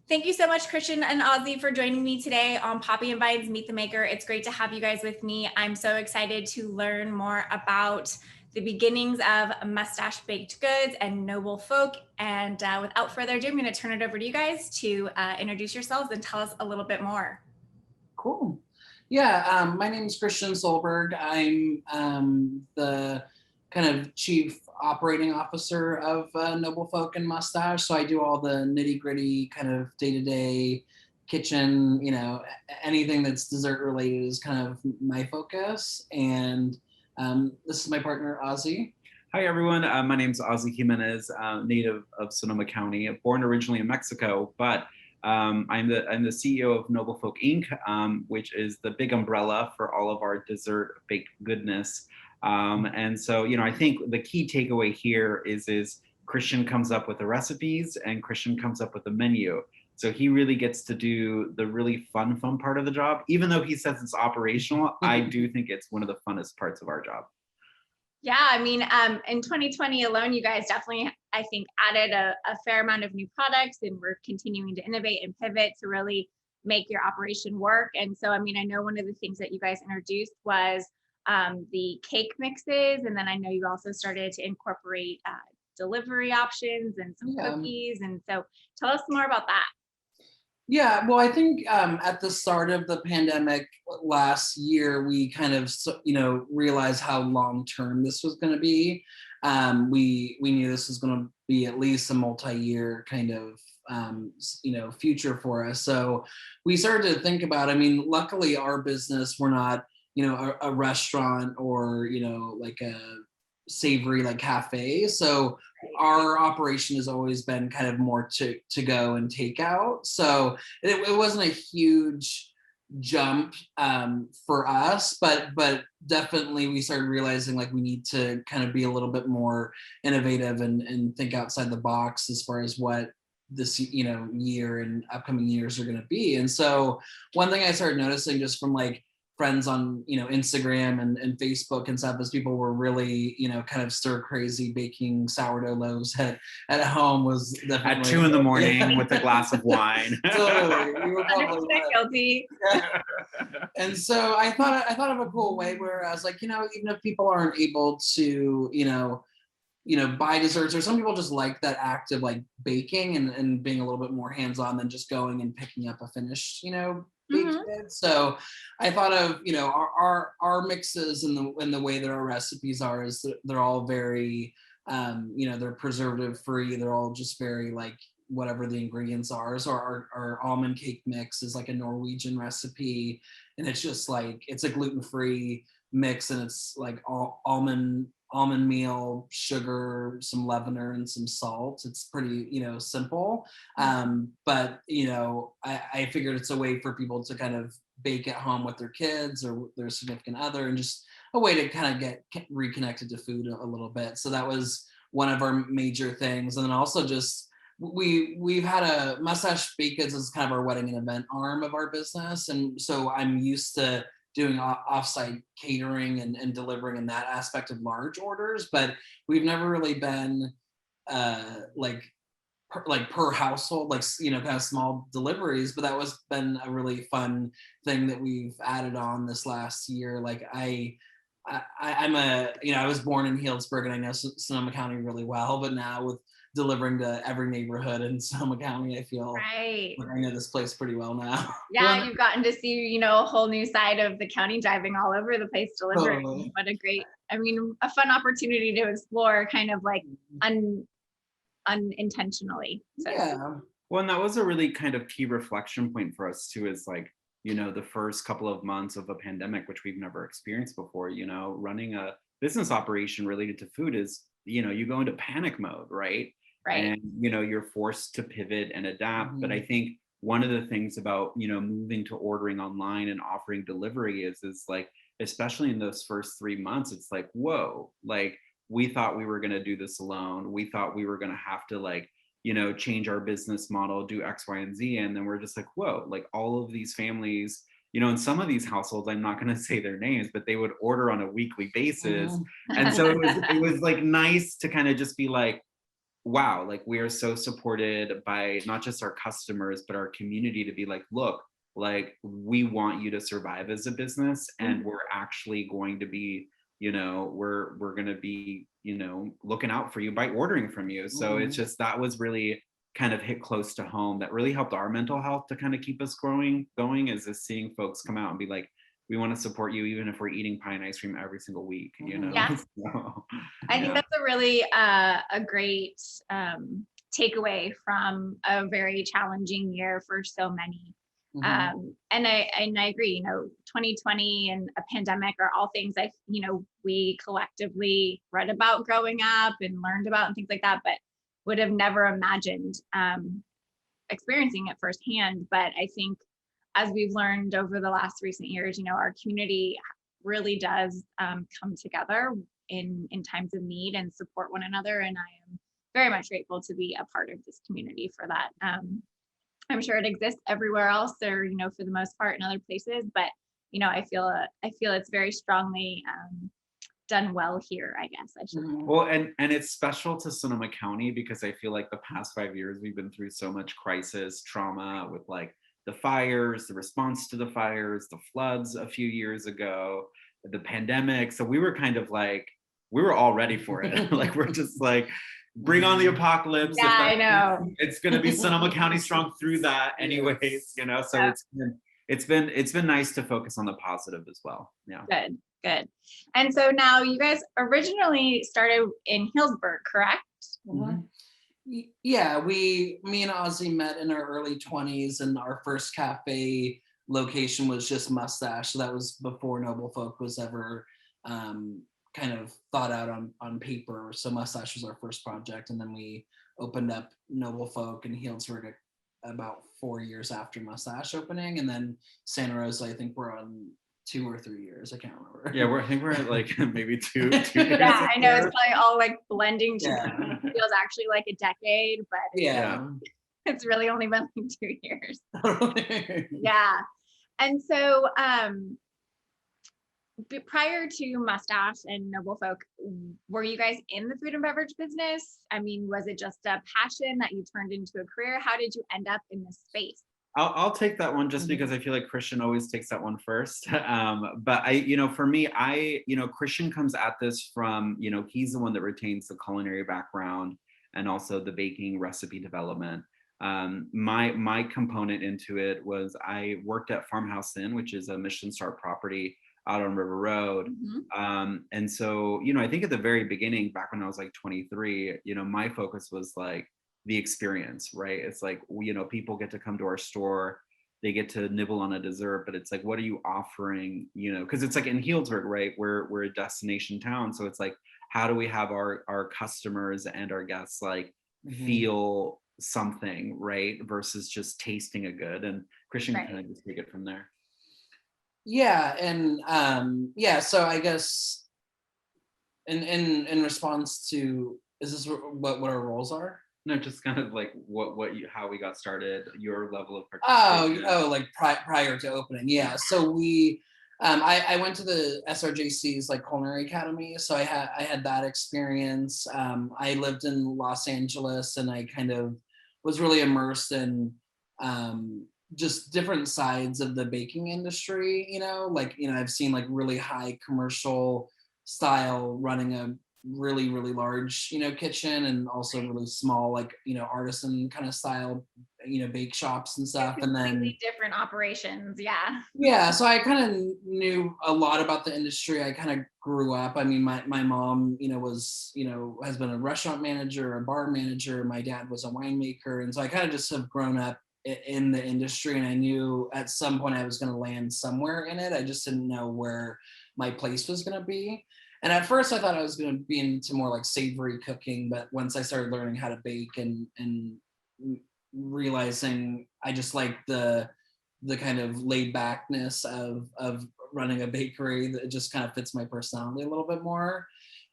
Thank you so much, Christian and Ozzy, for joining me today on Poppy and Vines Meet the Maker. It's great to have you guys with me. I'm so excited to learn more about the beginnings of Mustache Baked Goods and Noble Folk. And without further ado, I'm going to turn it over to you guys to introduce yourselves and tell us a little bit more. Cool. Yeah, my name is Christian Sullberg. I'm the kind of chief operating officer of Noble Folk and Mustache. So I do all the nitty gritty kind of day-to-day kitchen, anything that's dessert related is kind of my focus. And this is my partner, Ozzy. Hi, everyone. My name is Ozzy Jimenez, native of Sonoma County, born originally in Mexico, but I'm the CEO of Noble Folk Inc., which is the big umbrella for all of our dessert baked goodness. And so, I think the key takeaway here is Christian comes up with the recipes and Christian comes up with the menu. So he really gets to do the really fun part of the job. Even though he says it's operational, I do think it's one of the funnest parts of our job. Yeah, I mean, in 2020 alone, you guys definitely, I think, added a fair amount of new products, and we're continuing to innovate and pivot to really make your operation work. And so, I mean, I know one of the things that you guys introduced was the cake mixes, and then I know you also started to incorporate delivery options and some cookies. And so tell us more about that. Yeah, well, I think at the start of the pandemic last year, we kind of, realized how long-term this was going to be. We knew this was going to be at least a multi-year kind of, future for us. So we started to think about, luckily our business, we're not, a restaurant or, like a savory like cafe. So our operation has always been kind of more to go and take out. So it wasn't a huge jump for us, but definitely we started realizing like we need to kind of be a little bit more innovative and think outside the box as far as what this year and upcoming years are going to be. And so one thing I started noticing just from like friends on Instagram and Facebook and stuff, as people were really kind of stir crazy baking sourdough loaves at home was definitely at 2 a.m. with a glass of wine. Totally, we were probably guilty. Yeah. And so I thought of a cool way where I was like, even if people aren't able to buy desserts, or some people just like that act of like baking and being a little bit more hands-on than just going and picking up a finished baked good. So I thought of our mixes and the way that our recipes are is that they're all very they're preservative free. They're all just very like whatever the ingredients are. So our almond cake mix is like a Norwegian recipe, and it's just like it's a gluten-free mix, and it's like all almond meal, sugar, some leavener, and some salt. It's pretty, simple. But, I figured it's a way for people to kind of bake at home with their kids or their significant other, and just a way to kind of get reconnected to food a little bit. So that was one of our major things. And then also just, we've had a Mustache Baked Goods as kind of our wedding and event arm of our business. And so I'm used to doing offsite catering and delivering in that aspect of large orders, but we've never really been like per household, like kind of small deliveries. But that was been a really fun thing that we've added on this last year. Like I'm I was born in Healdsburg, and I know Sonoma County really well, but now with delivering to every neighborhood in Sonoma County, I feel like I know this place pretty well now. Yeah, you've gotten to see, a whole new side of the county, driving all over the place delivering. Totally. What a great, a fun opportunity to explore kind of like unintentionally. So. Yeah. Well, and that was a really kind of key reflection point for us too, is like, the first couple of months of a pandemic, which we've never experienced before, running a business operation related to food is, you go into panic mode, right? Right. And, you're forced to pivot and adapt. Mm-hmm. But I think one of the things about, moving to ordering online and offering delivery is like, especially in those first 3 months, it's like, whoa, like we thought we were going to do this alone. We thought we were going to have to like, change our business model, do X, Y, and Z. And then we're just like, whoa, like all of these families, in some of these households, I'm not going to say their names, but they would order on a weekly basis. Mm-hmm. And so it was like nice to kind of just be like, wow, like we are so supported by not just our customers, but our community to be like, look, like we want you to survive as a business, and we're actually going to be, we're going to be, looking out for you by ordering from you. So it's just, that was really kind of hit close to home. That really helped our mental health to kind of keep us going, is just seeing folks come out and be like, we want to support you even if we're eating pie and ice cream every single week, Yeah. So, I think that's a really a great takeaway from a very challenging year for so many. And I agree, 2020 and a pandemic are all things we collectively read about growing up and learned about and things like that, but would have never imagined experiencing it firsthand. But I think as we've learned over the last recent years, our community really does come together in times of need and support one another. And I am very much grateful to be a part of this community for that. I'm sure it exists everywhere else, or for the most part in other places, but I feel it's very strongly done well here, I guess I should say. Well, and it's special to Sonoma County because I feel like the past 5 years we've been through so much crisis, trauma with like the fires, the response to the fires, the floods a few years ago, the pandemic. So we were kind of like, we were all ready for it. Like we're just like, bring on the apocalypse. Yeah, I know. It's going to be Sonoma County strong through that anyways, So yeah. It's been nice to focus on the positive as well. Yeah. Good. And so now you guys originally started in Healdsburg, correct? Yeah, me and Ozzy met in our early 20s, and our first cafe location was just Mustache. So that was before Noble Folk was ever kind of thought out on paper. So Mustache was our first project, and then we opened up Noble Folk and Healdsburg about 4 years after Mustache opening, and then Santa Rosa, I think we're on 2 or 3 years. I can't remember. Yeah, I think we're at like maybe two years. Yeah, I know it's probably all like blending together. It feels actually like a decade, but it's really only been like 2 years. Yeah. And so prior to Mustache and Noble Folk, were you guys in the food and beverage business? I mean, was it just a passion that you turned into a career? How did you end up in this space? I'll take that one just because I feel like Christian always takes that one first. But for me, Christian comes at this from, he's the one that retains the culinary background and also the baking recipe development. My component into it was I worked at Farmhouse Inn, which is a Michelin star property out on River Road. And so, I think at the very beginning, back when I was like 23, my focus was like the experience, right? It's like, people get to come to our store, they get to nibble on a dessert, but it's like, what are you offering? Because it's like in Healdsburg, right? We're a destination town. So it's like, how do we have our customers and our guests like feel something, right? Versus just tasting a good. And Christian can kind of just take it from there. Yeah, and so I guess in response to, is this what our roles are? No, just kind of like how we got started, your level of participation. Like prior to opening. Yeah. So we, I went to the SRJC's like culinary academy. So I had that experience. I lived in Los Angeles, and I kind of was really immersed in just different sides of the baking industry. I've seen like really high commercial style running a really, really large, kitchen, and also really small, like, artisan kind of style, bake shops and stuff. And then different operations. Yeah. So I kind of knew a lot about the industry. I kind of grew up. I mean, my mom, was, has been a restaurant manager, a bar manager. My dad was a winemaker. And so I kind of just have grown up in the industry, and I knew at some point I was going to land somewhere in it. I just didn't know where my place was going to be. And at first I thought I was going to be into more like savory cooking, but once I started learning how to bake and realizing I just like the kind of laid backness of running a bakery, that just kind of fits my personality a little bit more.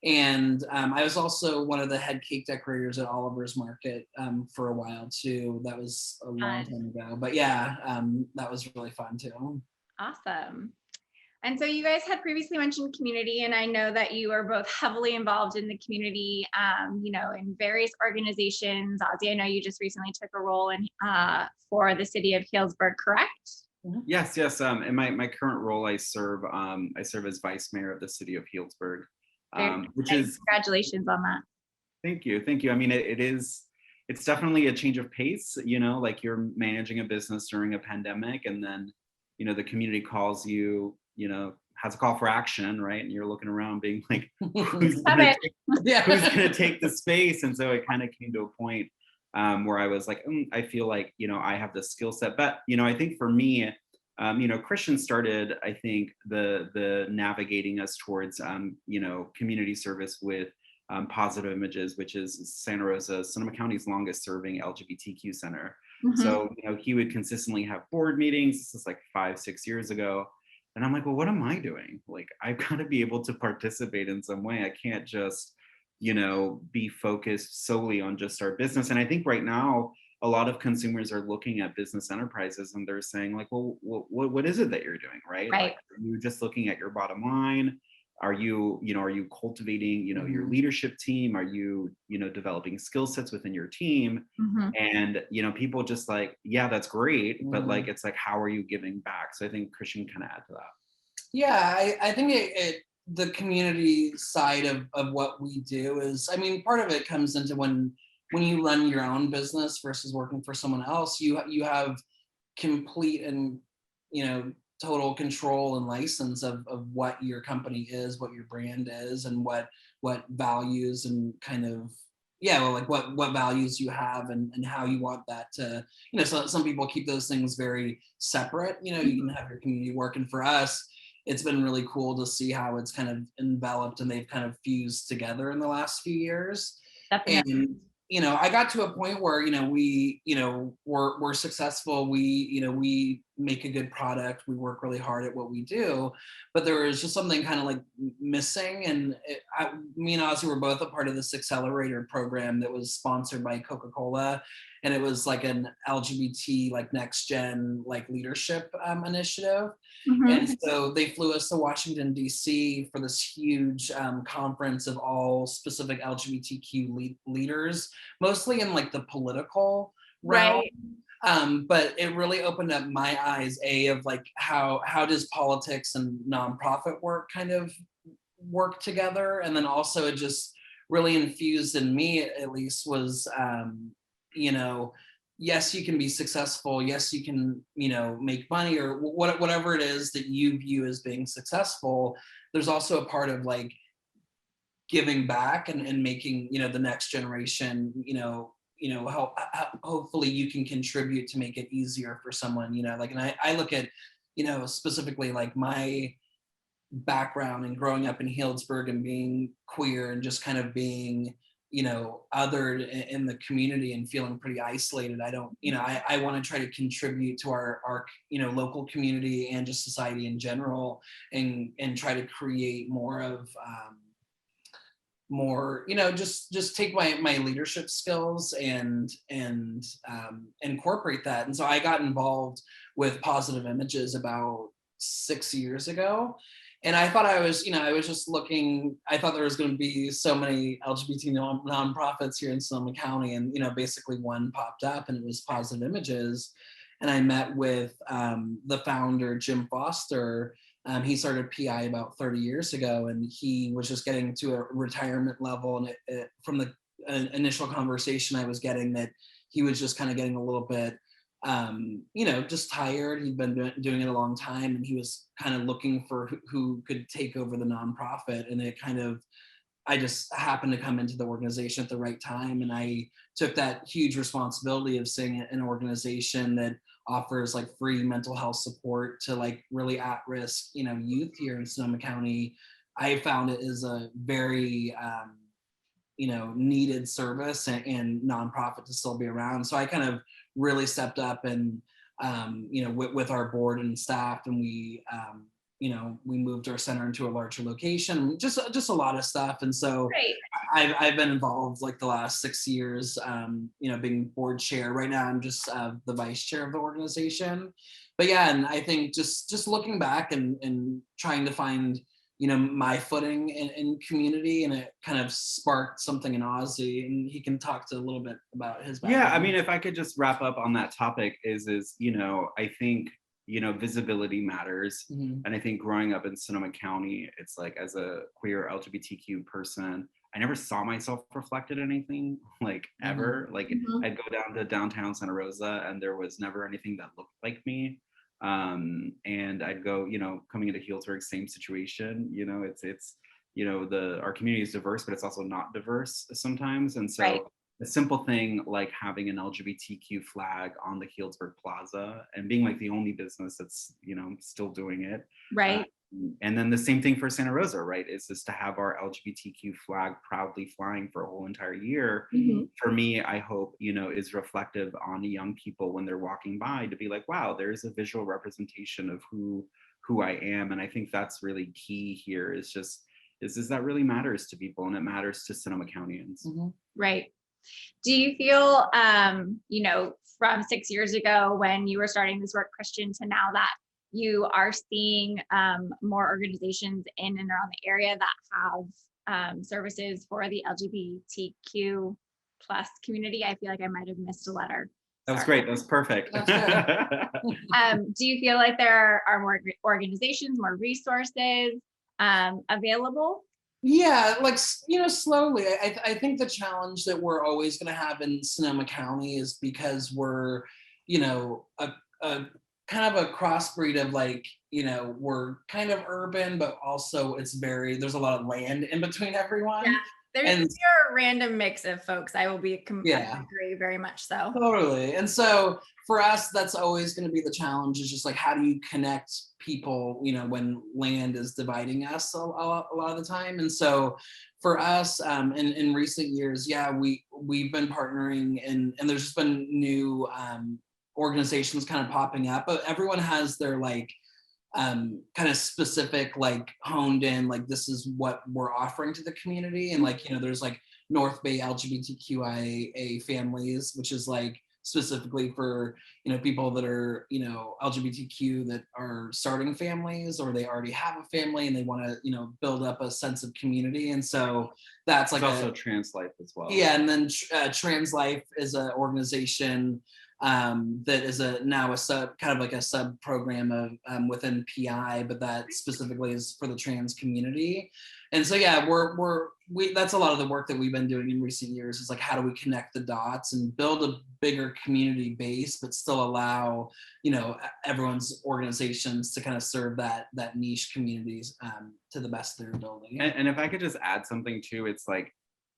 And I was also one of the head cake decorators at Oliver's Market for a while too. That was a long time ago, but that was really fun too. Awesome. And so you guys had previously mentioned community, and I know that you are both heavily involved in the community, in various organizations. Ozzy, I know you just recently took a role in for the city of Healdsburg, correct? Yes, yes. In my current role, I serve as vice mayor of the city of Healdsburg, which is Congratulations on that. Thank you, thank you. I mean, it's definitely a change of pace. Like you're managing a business during a pandemic, and then the community calls you, has a call for action, right? And you're looking around, being like, who's gonna take the space? And so it kind of came to a point where I was like, I feel like, I have the skill set. But, I think for me, Christian started, I think, the navigating us towards, community service with Positive Images, which is Santa Rosa, Sonoma County's longest serving LGBTQ center. So, he would consistently have board meetings. This is like 5-6 years ago. And I'm like, well, what am I doing? Like, I've got to be able to participate in some way. I can't just, be focused solely on just our business. And I think right now, a lot of consumers are looking at business enterprises and they're saying like, well, what is it that you're doing, right? Like, are you just looking at your bottom line? Are you cultivating, your leadership team? Are you, developing skill sets within your team? And, people just like, yeah, that's great. But like, it's like, how are you giving back? So I think Christian can add to that. Yeah, I think the community side of what we do is, I mean, part of it comes into when you run your own business versus working for someone else, you have complete and, total control and license of what your company is, what your brand is, and what values and kind of, like what values you have and how you want that to, so some people keep those things very separate. You can have your community work, and for us, it's been really cool to see how it's kind of enveloped and they've kind of fused together in the last few years. Definitely. And I got to a point where we're successful. We make a good product. We work really hard at what we do, but there was just something kind of like missing. And me and Ozzy were both a part of this accelerator program that was sponsored by Coca-Cola, and it was like an LGBT like next gen like leadership initiative. And so they flew us to Washington, D.C. for this huge conference of all specific LGBTQ leaders, mostly in like the political realm. Right. But it really opened up my eyes, of like how does politics and nonprofit work kind of work together. And then also it just really infused in me, at least, was, yes, you can be successful. Yes, you can, make money or whatever it is that you view as being successful. There's also a part of like giving back and making, the next generation, help. Hopefully you can contribute to make it easier for someone, like, and I look at, specifically like my background and growing up in Healdsburg and being queer and just kind of being, othered in the community and feeling pretty isolated. I don't, I want to try to contribute to our, local community and just society in general, and try to create more of, just take my leadership skills and incorporate that. And so I got involved with Positive Images about 6 years ago. And I thought I was just looking, I thought there was going to be so many LGBT nonprofits here in Sonoma County. And, basically one popped up, and it was Positive Images. And I met with the founder, Jim Foster. He started PI about 30 years ago, and he was just getting to a retirement level. And from the initial conversation I was getting, that he was just kind of getting a little bit, just tired. He'd been doing it a long time, and he was kind of looking for who could take over the nonprofit. And I just happened to come into the organization at the right time. And I took that huge responsibility of seeing an organization that offers like free mental health support to like really at-risk, youth here in Sonoma County. I found it is a very, needed service and nonprofit to still be around. So I kind of really stepped up and, with our board and staff, and we, we moved our center into a larger location, just a lot of stuff. And so Great. I've been involved like the last 6 years, being board chair. Right now I'm just the vice chair of the organization. But yeah, and I think just looking back and trying to find, my footing in community, and it kind of sparked something in Ozzy, and he can talk to a little bit about his background. Yeah, I mean, if I could just wrap up on that topic is I think, visibility matters. Mhm. And I think growing up in Sonoma County, it's like, as a queer LGBTQ person, I never saw myself reflected in anything, like, ever. Like, Mhm. I'd go down to downtown Santa Rosa and there was never anything that looked like me. And I'd go, coming into Healdsburg, same situation. It's our community is diverse, but it's also not diverse sometimes. And so Right. a simple thing like having an LGBTQ flag on the Healdsburg Plaza and being like the only business that's still doing it. Right. And then the same thing for Santa Rosa, right? Is just to have our LGBTQ flag proudly flying for a whole entire year. Mhm. For me, I hope, is reflective on young people when they're walking by, to be like, wow, there's a visual representation of who I am. And I think that's really key here, is that really matters to people, and it matters to Sonoma Countyans. Right. Do you feel, from 6 years ago when you were starting this work, Christian, to now that you are seeing more organizations in and around the area that have services for the LGBTQ plus community? I feel like I might have missed a letter. That was Sorry. great. That was perfect. That's good. Do you feel like there are more organizations, more resources available? Yeah, like, slowly. I think the challenge that we're always going to have in Sonoma County is because we're, a kind of a crossbreed of, like, we're kind of urban, but also there's a lot of land in between everyone. Yeah, And- you're a random mix of folks. I will be Yeah. I agree very much so. Totally. And so for us, that's always going to be the challenge, is just like, how do you connect people, when land is dividing us a lot of the time. And so for us, in recent years, yeah, we've been partnering, and there's just been new organizations kind of popping up, but everyone has their, like, kind of specific, like, honed in, like, this is what we're offering to the community. And, like, there's like North Bay LGBTQIA families, which is like specifically for people that are LGBTQ that are starting families, or they already have a family and they want to build up a sense of community. And so that's like also Trans Life as well. Yeah, and then Trans Life is an organization that is now a sub program of within PI, but that specifically is for the trans community. And so yeah, we that's a lot of the work that we've been doing in recent years, is like, how do we connect the dots and build a bigger community base, but still allow everyone's organizations to kind of serve that niche communities to the best of their ability. And if I could just add something too, it's like,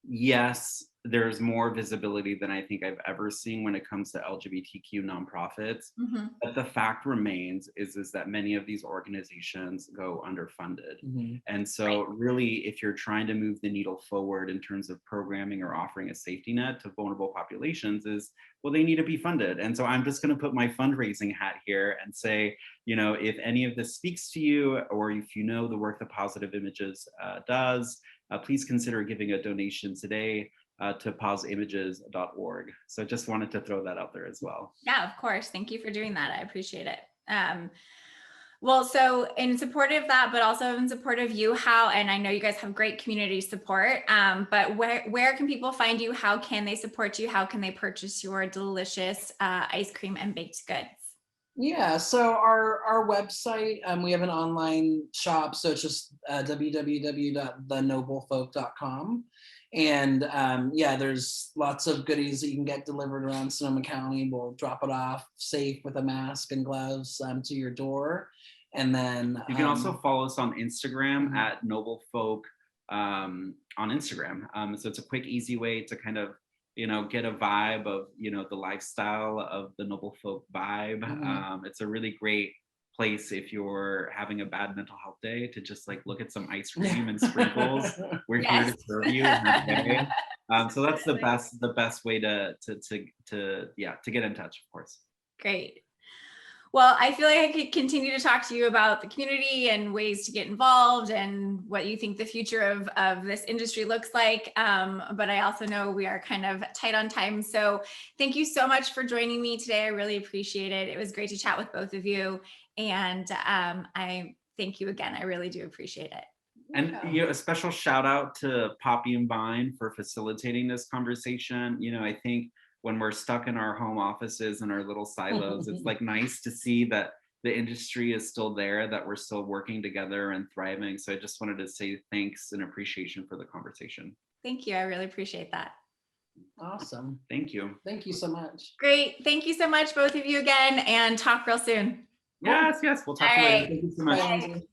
yes, there's more visibility than I think I've ever seen when it comes to LGBTQ nonprofits. Mm-hmm. But the fact remains is that many of these organizations go underfunded. Mm-hmm. And so really, if you're trying to move the needle forward in terms of programming or offering a safety net to vulnerable populations, they need to be funded. And so I'm just going to put my fundraising hat here and say, if any of this speaks to you, or if the work that Positive Images does, please consider giving a donation today to poseimages.org. So just wanted to throw that out there as well. Yeah, of course. Thank you for doing that. I appreciate it. Well, so in support of that, but also in support of you, and I know you guys have great community support, but where can people find you? How can they support you? How can they purchase your delicious ice cream and baked goods? Yeah, so our website, we have an online shop, so it's just www.thenoblefolk.com. And there's lots of goodies that you can get delivered around Sonoma County. We'll drop it off safe with a mask and gloves to your door. And then you can also follow us on Instagram at noblefolk on Instagram. So it's a quick, easy way to kind of get a vibe of the lifestyle of the Noble Folk vibe. It's a really great place if you're having a bad mental health day to just like look at some ice cream and sprinkles. We're here to serve you. So that's the best way to get in touch, of course. Great. Well, I feel like I could continue to talk to you about the community and ways to get involved and what you think the future of this industry looks like. But I also know we are kind of tight on time. So thank you so much for joining me today. I really appreciate it. It was great to chat with both of you. And I thank you again. I really do appreciate it. And a special shout out to Poppy and Vine for facilitating this conversation. I think when we're stuck in our home offices and our little silos, it's like nice to see that the industry is still there, that we're still working together and thriving. So I just wanted to say thanks and appreciation for the conversation. Thank you. I really appreciate that. Awesome. Thank you. Thank you so much. Great. Thank you so much, both of you again, and talk real soon. Yes, we'll talk All later. right. Thank you so much. Bye, Lindsay.